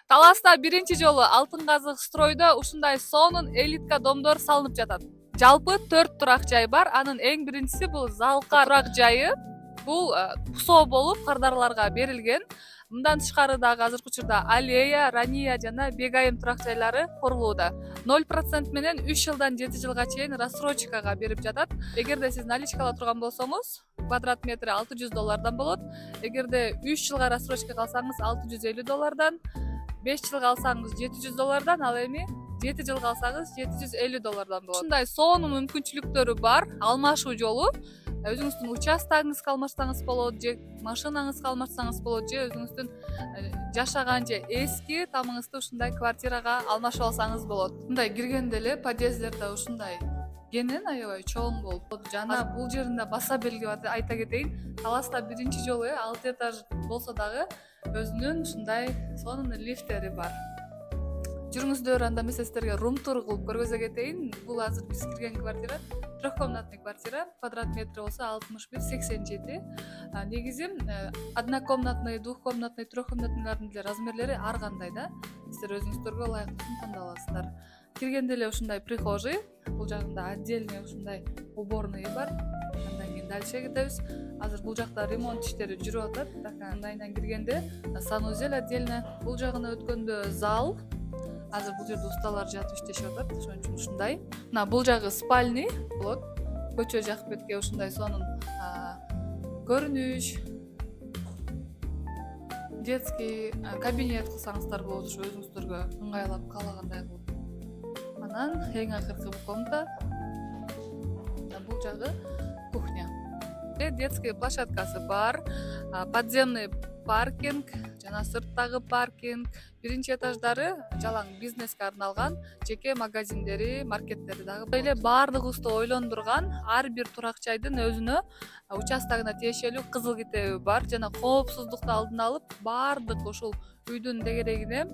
Таласта биринчи жолу Алтын Казык стройдо ушундай сонун элитка домдор салынып жатат. Жалпы 4 турак жай бар. Анын эң биринчиси бул Залка турак жайы. Бул ПУСО болуп кардарларга берилген. Мындан тышкары дагы азыркы учурда Аллея, Рания жана Бегайым турак жайлары курулууда. 0% менен 3 жылдан 7 жылга чейин рассрочкага берип жатат. Эгерде сиз наличкала турган болсоңуз, квадрат метри $600 болот. Эгерде 3 жылга рассрочка калсаңыз $650, 5 жылга алсаңыз $700, ал эми 7 жылга алсаңыз $750 болот. Ушундай сонун мүмкүнчүлүктөрү бар. Алмашуу жолу өзүңүздүн участогуңузга алмашсаңыз болот, же машинаңызга алмашсаңыз болот, же өзүңүздүн жашаган же эски тамыңызды ушундай квартирага алмашып алсаңыз болот. Мындай киргенде эле подъезддер да ушундай кенен аябай чоң болуп, жана бул жеринде баса белгилеп айта кетейин, Таласта биринчи жолу 6 этаж болсо дагы өзүнүн ушундай сонун лифттери бар. Жүрүңүздөр, анда мен сиздерге рум-тур кылып көргөзө кетейин. Бул азыр биз кирген квартира, 3-комнатный квартира, квадрат метри болсо 61-87. Негизи однокомнатный, двухкомнатный, трехкомнатныйлардын деле размерлери ар кандай да. Сиздер өзүңүздөргө ылайыктысын тандап аласыздар. Киргенде эле ушундай прихожий, бул жагында отдельный ушундай уборный бар. Андан кийин дальше кетебиз. Азыр бул жакта ремонт иштери жүрүп атат. Андайынан киргенде санузел отдельно, бул жагына өткөндө зал. Азыр бул жерде усталар жатып иштешип атат, ошон үчүн ушундай. Мына бул жагы спальный болот. Көчө жак бетке ушундай сонун көрүнүш. Детский кабинет кылсаңыздар болот, ушу өзүңүздөргө ыңгайлап каалагандай кылып. Анан эң акыркы комната. Бул жагы кухня. Детский площадкасы бар, подземный паркинг жана сырттагы паркинг, биринчи этаждары жалаң бизнеске арналган жеке магазиндери, маркеттери дагы. Эле баардыгыбызды ойлондурган ар бир турак жайдын өзүнө участогуна тиешелүү кызыл китеби бар жана коопсуздукту алдын алып, баардык ушул үйдүн дегерегине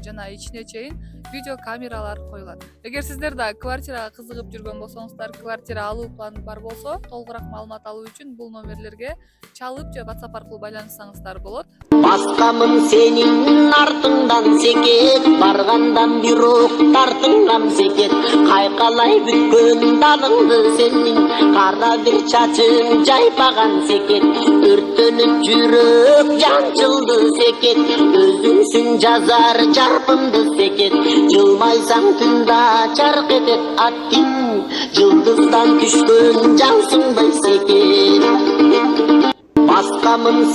жана ичине чейин видео камералар коюлат. Эгер сиздер да квартирага кызыгып жүргөн болсоңуздар, квартира алуу планы бар болсо, толугураак маалымат алуу үчүн бул номерлерге чалып же WhatsApp аркылуу байланышсаңыздар болот. Баскамын сенин артыңдан секет, баргандан бирок тартыңдан секет. Кайкалай бүткөн далыңды сенин, кара бир чачың жайпаган секет. Өртөнүп жүрөк жанчылды секет, өзүңсүң жазар жарпымды секет. Жылмайсаң түндө чарк этет аттың, жылдыздан түшкөн жансыңбай секет. Баскамын